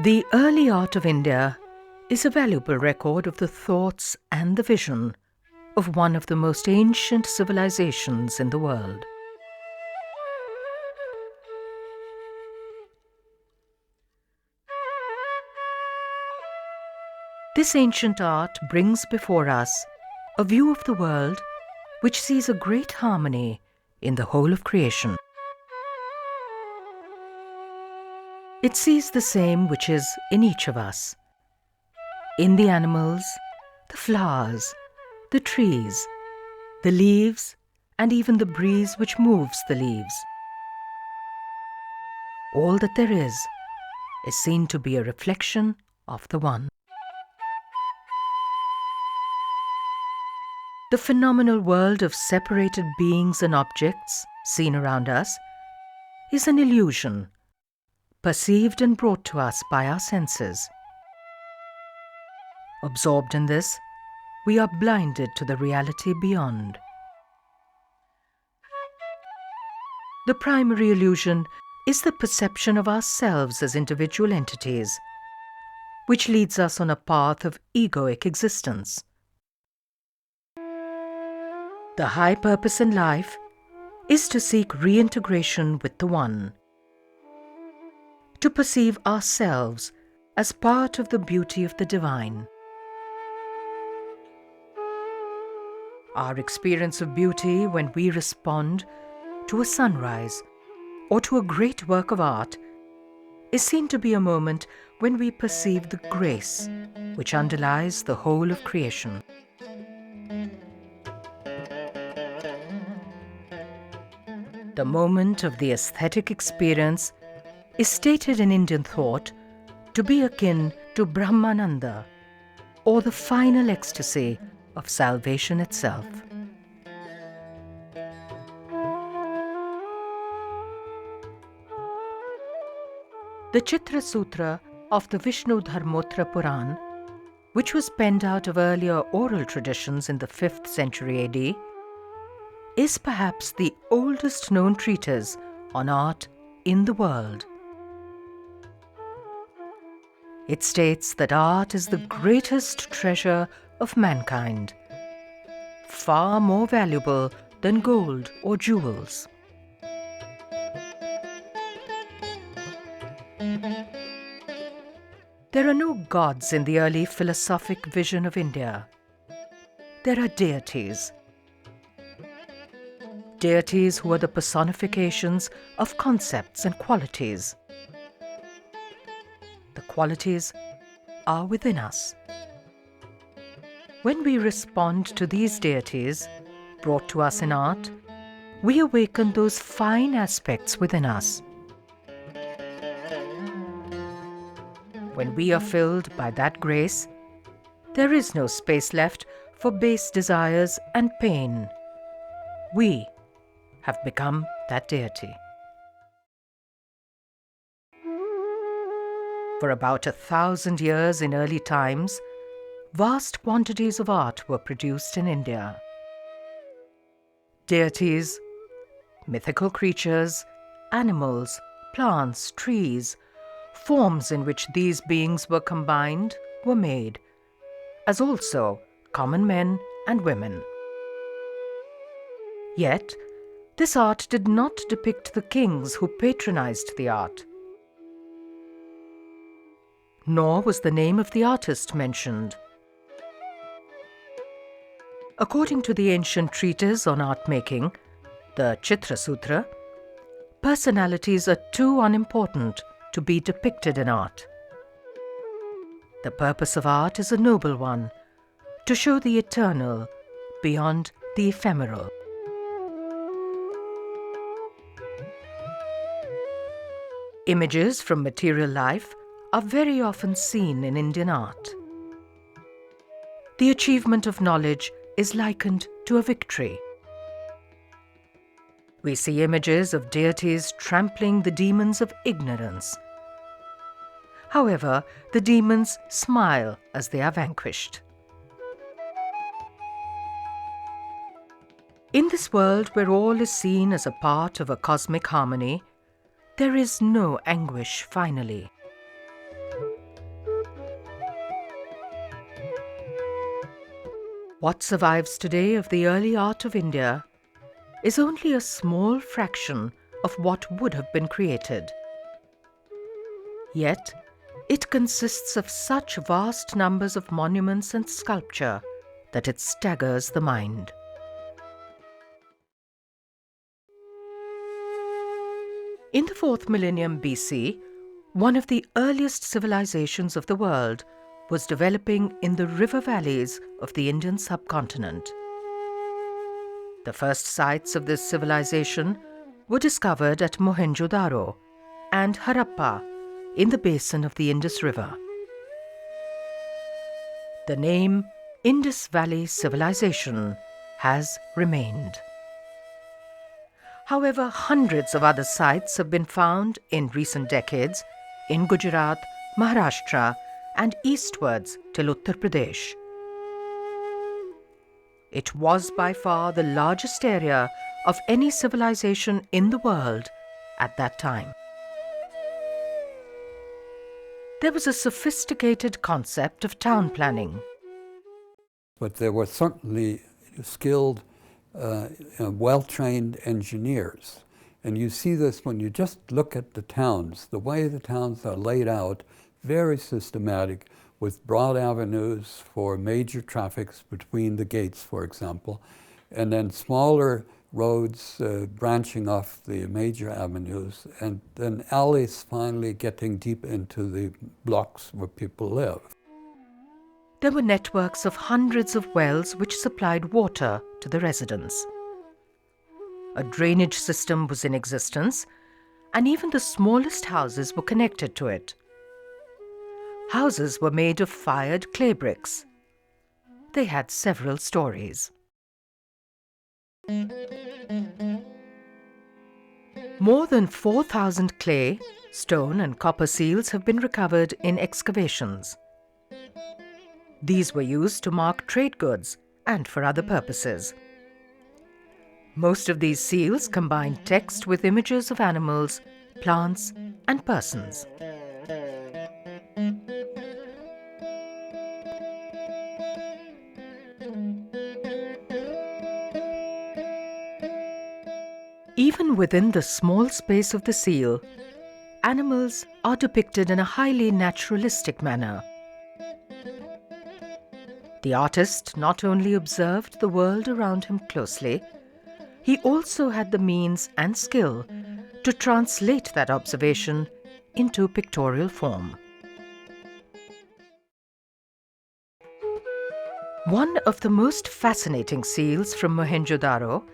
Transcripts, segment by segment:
The early art of India is a valuable record of the thoughts and the vision of one of the most ancient civilizations in the world. This ancient art brings before us a view of the world which sees a great harmony in the whole of creation. It sees the same which is in each of us, in the animals, the flowers, the trees, the leaves, and even the breeze which moves the leaves. All that there is seen to be a reflection of the One. The phenomenal world of separated beings and objects seen around us is an illusion, perceived and brought to us by our senses. Absorbed in this, we are blinded to the reality beyond. The primary illusion is the perception of ourselves as individual entities, which leads us on a path of egoic existence. The high purpose in life is to seek reintegration with the One, to perceive ourselves as part of the beauty of the divine. Our experience of beauty when we respond to a sunrise or to a great work of art is seen to be a moment when we perceive the grace which underlies the whole of creation. The moment of the aesthetic experience is stated in Indian thought to be akin to Brahmananda, or the final ecstasy of salvation itself. The Chitra Sutra of the Vishnu Dharmothrapuran, which was penned out of earlier oral traditions in the 5th century AD, is perhaps the oldest known treatise on art in the world. It states that art is the greatest treasure of mankind, far more valuable than gold or jewels. There are no gods in the early philosophic vision of India. There are deities. Deities who are the personifications of concepts and qualities. The qualities are within us. When we respond to these deities, brought to us in art, we awaken those fine aspects within us. When we are filled by that grace, there is no space left for base desires and pain. We have become that deity. For about 1,000 years in early times, vast quantities of art were produced in India. Deities, mythical creatures, animals, plants, trees, forms in which these beings were combined were made, as also common men and women. Yet, this art did not depict the kings who patronized the art. Nor was the name of the artist mentioned. According to the ancient treatise on art making, the Chitra Sutra, personalities are too unimportant to be depicted in art. The purpose of art is a noble one, to show the eternal beyond the ephemeral. Images from material life are very often seen in Indian art. The achievement of knowledge is likened to a victory. We see images of deities trampling the demons of ignorance. However, the demons smile as they are vanquished. In this world where all is seen as a part of a cosmic harmony, there is no anguish finally. What survives today of the early art of India is only a small fraction of what would have been created. Yet, it consists of such vast numbers of monuments and sculpture that it staggers the mind. In the 4th millennium BC, one of the earliest civilizations of the world was developing in the river valleys of the Indian subcontinent. The first sites of this civilization were discovered at Mohenjo-Daro and Harappa in the basin of the Indus River. The name Indus Valley Civilization has remained. However, hundreds of other sites have been found in recent decades in Gujarat, Maharashtra, and eastwards till Uttar Pradesh. It was by far the largest area of any civilization in the world at that time. There was a sophisticated concept of town planning. But there were certainly skilled, well-trained engineers. And you see this when you just look at the towns, the way the towns are laid out, very systematic, with broad avenues for major traffics between the gates, for example, and then smaller roads branching off the major avenues, and then alleys finally getting deep into the blocks where people live. There were networks of hundreds of wells which supplied water to the residents. A drainage system was in existence, and even the smallest houses were connected to it. Houses were made of fired clay bricks. They had several stories. More than 4,000 clay, stone, and copper seals have been recovered in excavations. These were used to mark trade goods and for other purposes. Most of these seals combine text with images of animals, plants, and persons. Even within the small space of the seal, animals are depicted in a highly naturalistic manner. The artist not only observed the world around him closely, he also had the means and skill to translate that observation into pictorial form. One of the most fascinating seals from Mohenjo-Daro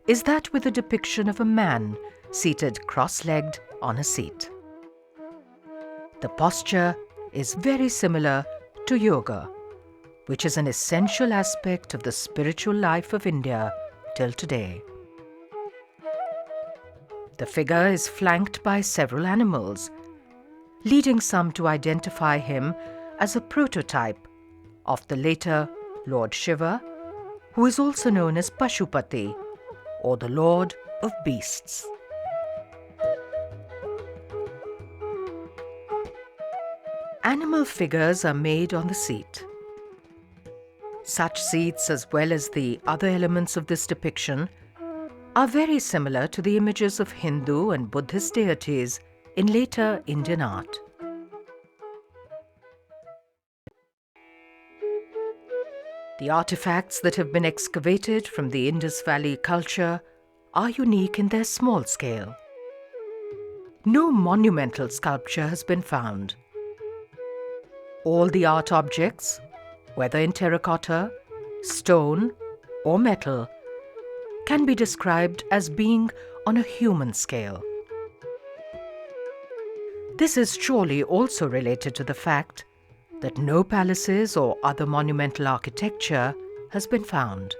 is that with a depiction of a man seated cross-legged on a seat. The posture is very similar to yoga, which is an essential aspect of the spiritual life of India till today. The figure is flanked by several animals, leading some to identify him as a prototype of the later Lord Shiva, who is also known as Pashupati, or the Lord of Beasts. Animal figures are made on the seat. Such seats, as well as the other elements of this depiction, are very similar to the images of Hindu and Buddhist deities in later Indian art. The artifacts that have been excavated from the Indus Valley culture are unique in their small scale. No monumental sculpture has been found. All the art objects, whether in terracotta, stone, or metal, can be described as being on a human scale. This is surely also related to the fact that no palaces or other monumental architecture has been found.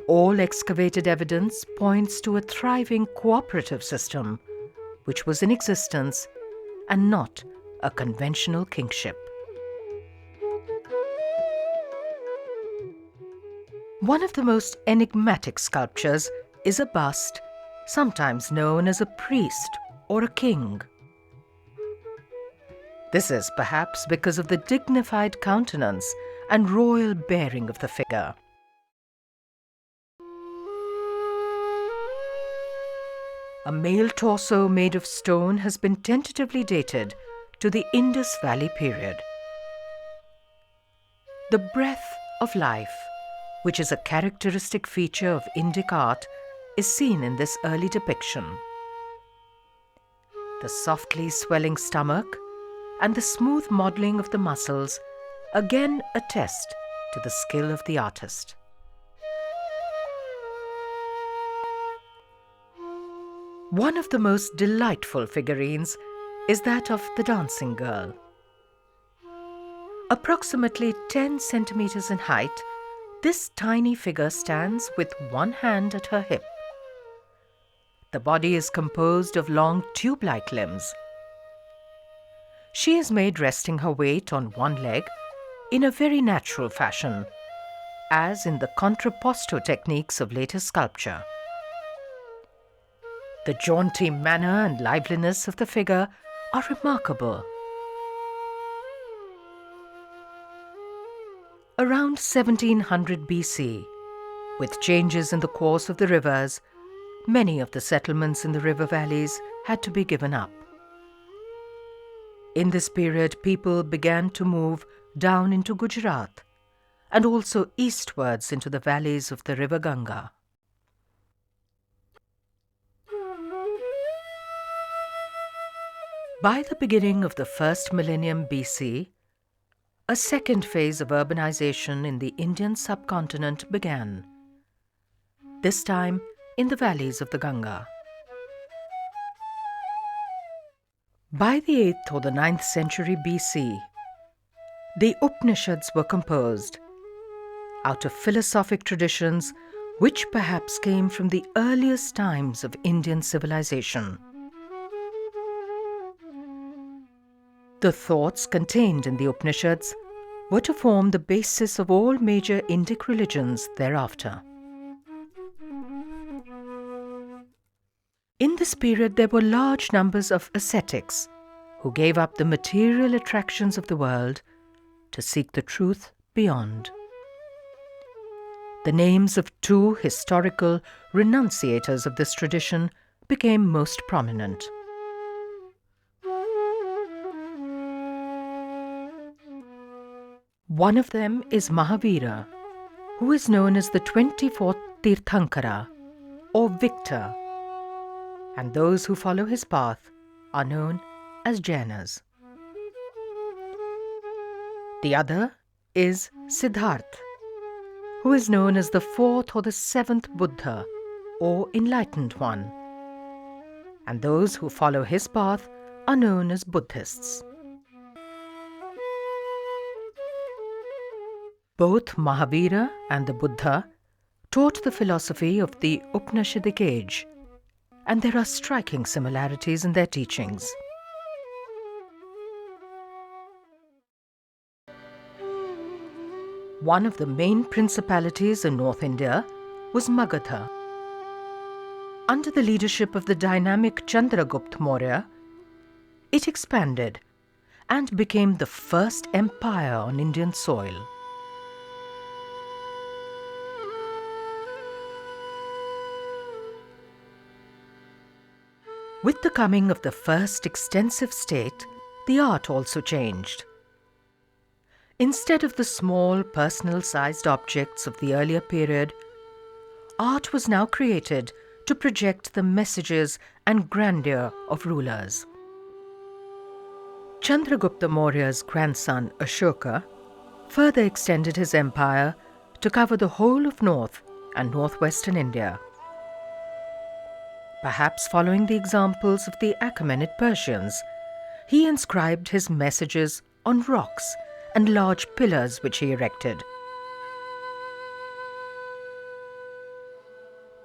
All excavated evidence points to a thriving cooperative system which was in existence and not a conventional kingship. One of the most enigmatic sculptures is a bust, sometimes known as a priest or a king. This is perhaps because of the dignified countenance and royal bearing of the figure. A male torso made of stone has been tentatively dated to the Indus Valley period. The breath of life, which is a characteristic feature of Indic art, is seen in this early depiction. The softly swelling stomach and the smooth modeling of the muscles again attest to the skill of the artist. One of the most delightful figurines is that of the dancing girl. Approximately 10 centimeters in height, this tiny figure stands with one hand at her hip. The body is composed of long tube-like limbs. She is made resting her weight on one leg in a very natural fashion, as in the contrapposto techniques of later sculpture. The jaunty manner and liveliness of the figure are remarkable. Around 1700 BC, with changes in the course of the rivers, many of the settlements in the river valleys had to be given up. In this period, people began to move down into Gujarat and also eastwards into the valleys of the river Ganga. By the beginning of the first millennium BC, a second phase of urbanization in the Indian subcontinent began, this time in the valleys of the Ganga. By the 8th or the 9th century BC, the Upanishads were composed out of philosophic traditions which perhaps came from the earliest times of Indian civilization. The thoughts contained in the Upanishads were to form the basis of all major Indic religions thereafter. In this period, there were large numbers of ascetics who gave up the material attractions of the world to seek the truth beyond. The names of two historical renunciators of this tradition became most prominent. One of them is Mahavira, who is known as the 24th Tirthankara, or victor, and those who follow his path are known as Jainas. The other is Siddhartha, who is known as the 4th or the 7th Buddha, or enlightened one, and those who follow his path are known as Buddhists. Both Mahavira and the Buddha taught the philosophy of the Upanishadic age, and there are striking similarities in their teachings. One of the main principalities in North India was Magadha. Under the leadership of the dynamic Chandragupta Maurya, it expanded and became the first empire on Indian soil. With the coming of the first extensive state, the art also changed. Instead of the small, personal-sized objects of the earlier period, art was now created to project the messages and grandeur of rulers. Chandragupta Maurya's grandson Ashoka further extended his empire to cover the whole of north and northwestern India. Perhaps following the examples of the Achaemenid Persians, he inscribed his messages on rocks and large pillars which he erected.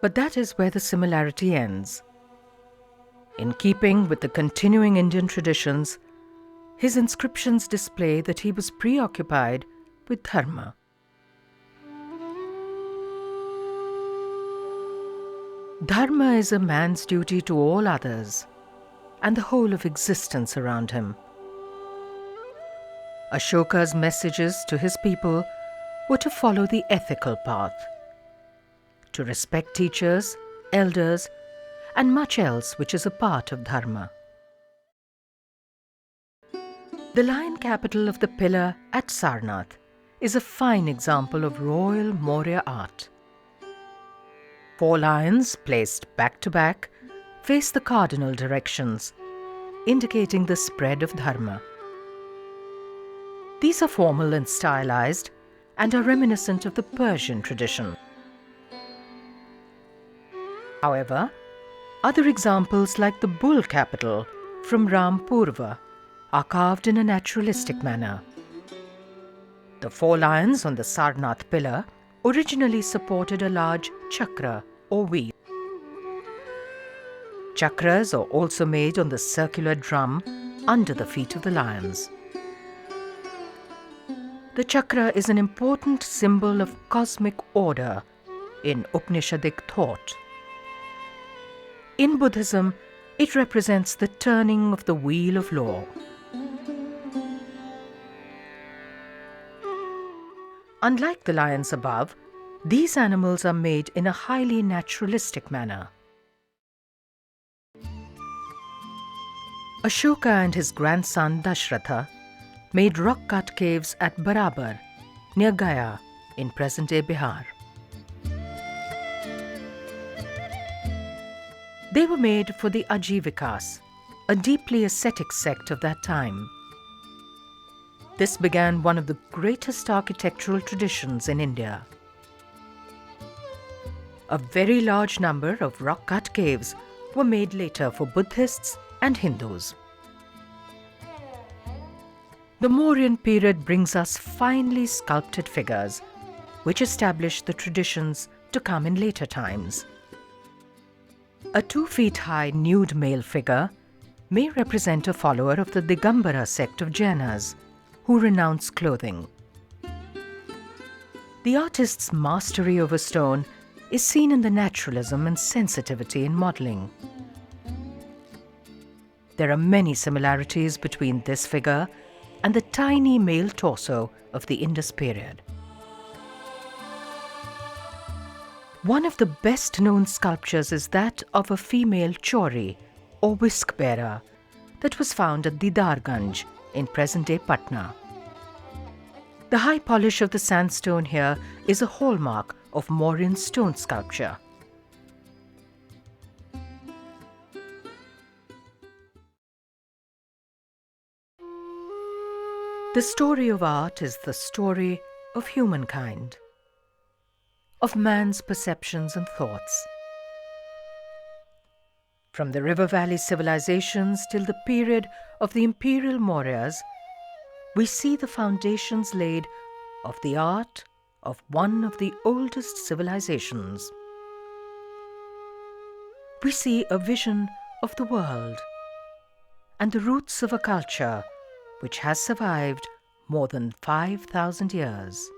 But that is where the similarity ends. In keeping with the continuing Indian traditions, his inscriptions display that he was preoccupied with dharma. Dharma is a man's duty to all others and the whole of existence around him. Ashoka's messages to his people were to follow the ethical path, to respect teachers, elders, and much else which is a part of Dharma. The lion capital of the pillar at Sarnath is a fine example of royal Maurya art. 4 lions placed back to back face the cardinal directions, indicating the spread of Dharma. These are formal and stylized and are reminiscent of the Persian tradition. However, other examples like the bull capital from Rampurva are carved in a naturalistic manner. The 4 lions on the Sarnath pillar originally supported a large chakra or wheel. Chakras are also made on the circular drum under the feet of the lions. The chakra is an important symbol of cosmic order in Upanishadic thought. In Buddhism, it represents the turning of the wheel of law. Unlike the lions above, these animals are made in a highly naturalistic manner. Ashoka and his grandson Dashratha made rock-cut caves at Barabar, near Gaya, in present-day Bihar. They were made for the Ajivikas, a deeply ascetic sect of that time. This began one of the greatest architectural traditions in India. A very large number of rock-cut caves were made later for Buddhists and Hindus. The Mauryan period brings us finely sculpted figures, which establish the traditions to come in later times. A 2 feet high nude male figure may represent a follower of the Digambara sect of Jainas, who renounce clothing. The artist's mastery over stone is seen in the naturalism and sensitivity in modeling. There are many similarities between this figure and the tiny male torso of the Indus period. One of the best-known sculptures is that of a female chori, or whisk-bearer, that was found at Didarganj in present-day Patna. The high polish of the sandstone here is a hallmark of Mauryan stone sculpture. The story of art is the story of humankind, of man's perceptions and thoughts. From the river valley civilizations till the period of the imperial Mauryas, we see the foundations laid of the art of one of the oldest civilizations. We see a vision of the world and the roots of a culture which has survived more than 5,000 years.